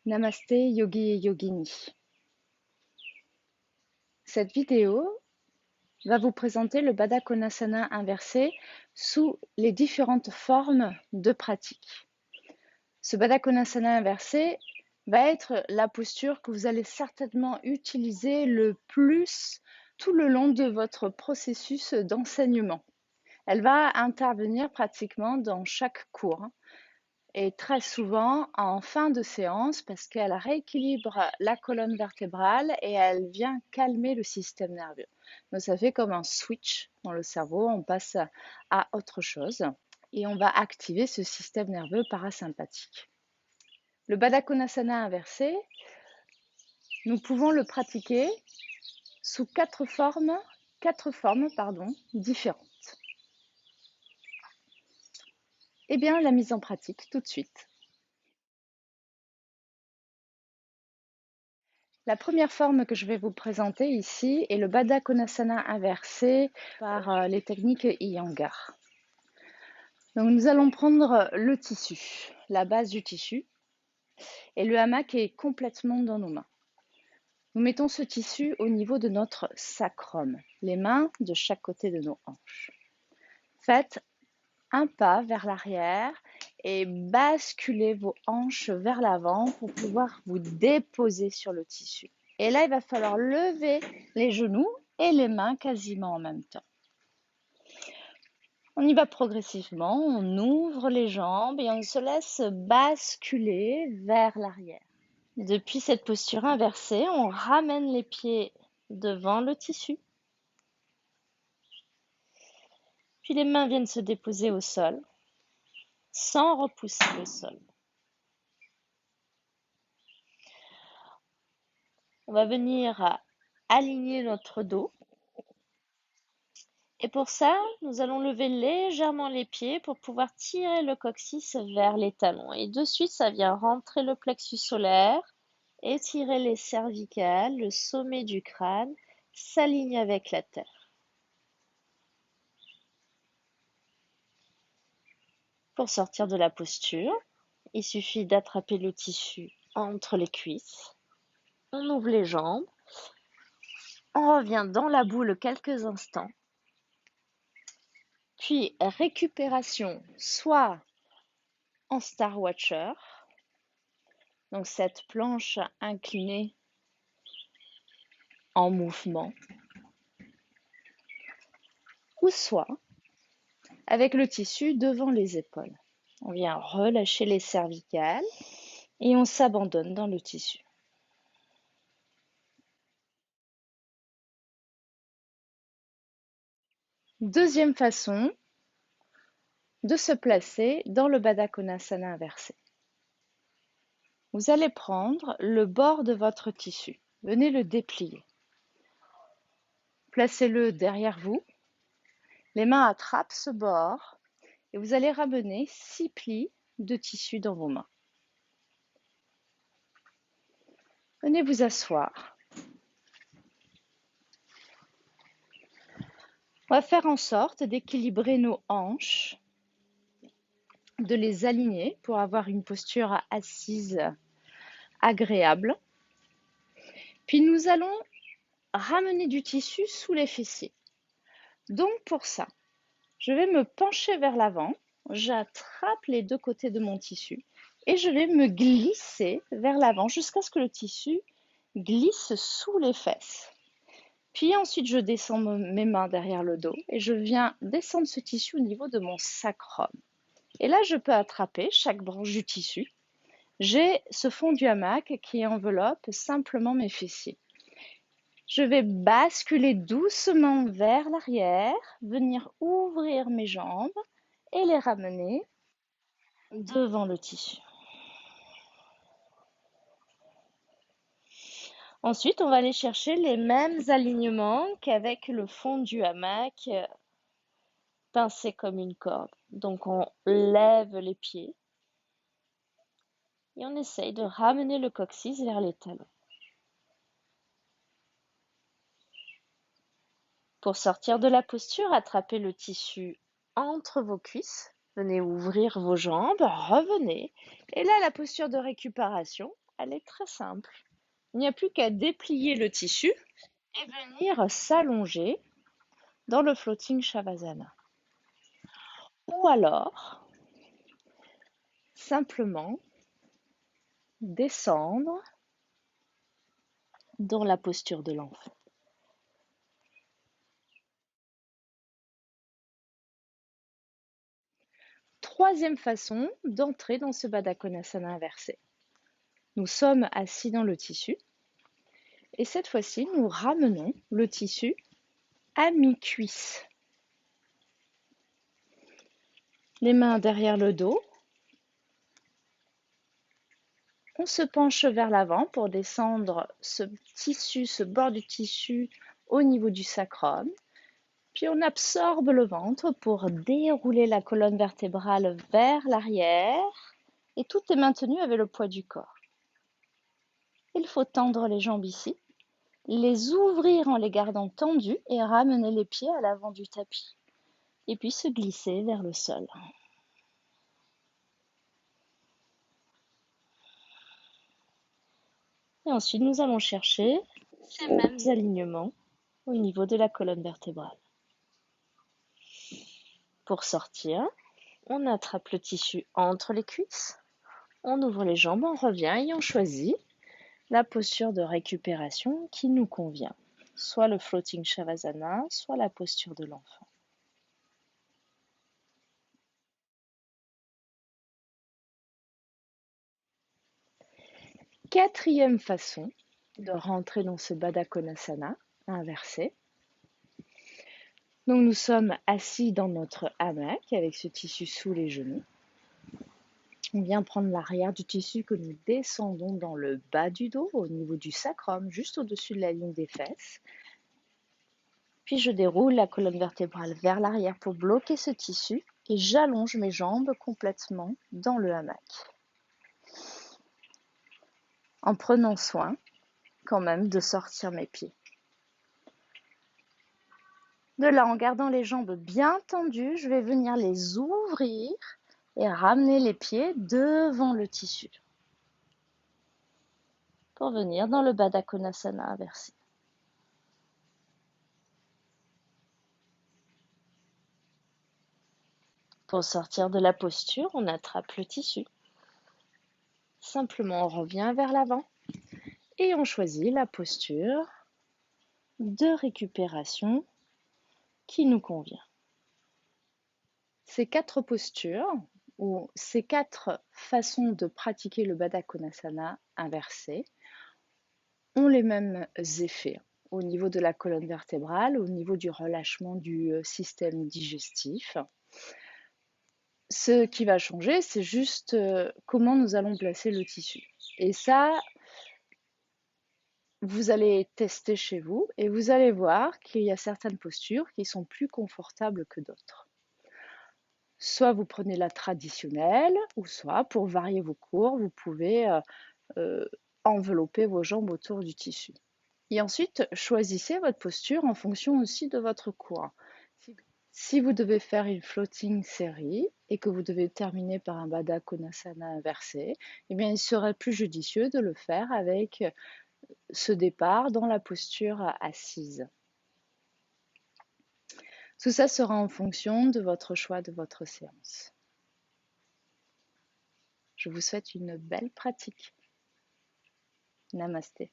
Namasté Yogi et Yogini. Cette vidéo va vous présenter le Baddha Konasana inversé sous les différentes formes de pratique. Ce Baddha Konasana inversé va être la posture que vous allez certainement utiliser le plus tout le long de votre processus d'enseignement. Elle va intervenir pratiquement dans chaque cours. Et très souvent en fin de séance parce qu'elle rééquilibre la colonne vertébrale et elle vient calmer le système nerveux. Donc ça fait comme un switch dans le cerveau, on passe à autre chose et on va activer ce système nerveux parasympathique. Le Baddha Konasana inversé, nous pouvons le pratiquer sous quatre formes différentes. Eh bien, la mise en pratique tout de suite. La première forme que je vais vous présenter ici est le Baddha Konasana inversé par les techniques Iyengar. Donc nous allons prendre le tissu, la base du tissu, et le hamac est complètement dans nos mains. Nous mettons ce tissu au niveau de notre sacrum, les mains de chaque côté de nos hanches. Faites un pas vers l'arrière et basculez vos hanches vers l'avant pour pouvoir vous déposer sur le tissu. Et là, il va falloir lever les genoux et les mains quasiment en même temps. On y va progressivement, on ouvre les jambes et on se laisse basculer vers l'arrière. Depuis cette posture inversée, on ramène les pieds devant le tissu. Puis les mains viennent se déposer au sol, sans repousser le sol. On va venir aligner notre dos. Et pour ça, nous allons lever légèrement les pieds pour pouvoir tirer le coccyx vers les talons. Et de suite, ça vient rentrer le plexus solaire, étirer les cervicales, le sommet du crâne s'aligne avec la terre. Pour sortir de la posture, il suffit d'attraper le tissu entre les cuisses. On ouvre les jambes. On revient dans la boule quelques instants. Puis récupération, soit en Star Watcher, donc cette planche inclinée en mouvement, ou soit avec le tissu devant les épaules. On vient relâcher les cervicales et on s'abandonne dans le tissu. Deuxième façon de se placer dans le Baddha Konasana inversé. Vous allez prendre le bord de votre tissu. Venez le déplier. Placez-le derrière vous. Les mains attrapent ce bord et vous allez ramener 6 plis de tissu dans vos mains. Venez vous asseoir. On va faire en sorte d'équilibrer nos hanches, de les aligner pour avoir une posture assise agréable. Puis nous allons ramener du tissu sous les fessiers. Donc pour ça, je vais me pencher vers l'avant, j'attrape les deux côtés de mon tissu et je vais me glisser vers l'avant jusqu'à ce que le tissu glisse sous les fesses. Puis ensuite, je descends mes mains derrière le dos et je viens descendre ce tissu au niveau de mon sacrum. Et là, je peux attraper chaque branche du tissu. J'ai ce fond du hamac qui enveloppe simplement mes fessiers. Je vais basculer doucement vers l'arrière, venir ouvrir mes jambes et les ramener devant le tissu. Ensuite, on va aller chercher les mêmes alignements qu'avec le fond du hamac pincé comme une corde. Donc, on lève les pieds et on essaye de ramener le coccyx vers les talons. Pour sortir de la posture, attrapez le tissu entre vos cuisses. Venez ouvrir vos jambes, revenez. Et là, la posture de récupération, elle est très simple. Il n'y a plus qu'à déplier le tissu et venir s'allonger dans le floating Shavasana. Ou alors, simplement descendre dans la posture de l'enfant. Troisième façon d'entrer dans ce Baddha Konasana inversé. Nous sommes assis dans le tissu et cette fois-ci, nous ramenons le tissu à mi-cuisse. Les mains derrière le dos. On se penche vers l'avant pour descendre ce tissu, ce bord du tissu au niveau du sacrum. Puis on absorbe le ventre pour dérouler la colonne vertébrale vers l'arrière. Et tout est maintenu avec le poids du corps. Il faut tendre les jambes ici, les ouvrir en les gardant tendues et ramener les pieds à l'avant du tapis. Et puis se glisser vers le sol. Et ensuite, nous allons chercher ces mêmes alignements au niveau de la colonne vertébrale. Pour sortir, on attrape le tissu entre les cuisses, on ouvre les jambes, on revient et on choisit la posture de récupération qui nous convient, soit le floating Shavasana, soit la posture de l'enfant. Quatrième façon de rentrer dans ce Baddha Konasana inversé. Donc nous sommes assis dans notre hamac avec ce tissu sous les genoux. On vient prendre l'arrière du tissu que nous descendons dans le bas du dos, au niveau du sacrum, juste au-dessus de la ligne des fesses. Puis je déroule la colonne vertébrale vers l'arrière pour bloquer ce tissu et j'allonge mes jambes complètement dans le hamac. En prenant soin quand même de sortir mes pieds. De là, en gardant les jambes bien tendues, je vais venir les ouvrir et ramener les pieds devant le tissu pour venir dans le Baddha Konasana inversé. Pour sortir de la posture, on attrape le tissu. Simplement, on revient vers l'avant et on choisit la posture de récupération qui nous convient. Ces quatre postures ou ces quatre façons de pratiquer le Baddha Konasana inversé ont les mêmes effets au niveau de la colonne vertébrale, au niveau du relâchement du système digestif. Ce qui va changer, c'est juste comment nous allons placer le tissu. Et ça, vous allez tester chez vous et vous allez voir qu'il y a certaines postures qui sont plus confortables que d'autres. Soit vous prenez la traditionnelle, ou soit pour varier vos cours, vous pouvez envelopper vos jambes autour du tissu. Et ensuite, choisissez votre posture en fonction aussi de votre cours. Si vous devez faire une floating série et que vous devez terminer par un Baddha Konasana inversé, eh bien, il serait plus judicieux de le faire avec ce départ dans la posture assise. Tout ça sera en fonction de votre choix, de votre séance. Je vous souhaite une belle pratique. Namasté.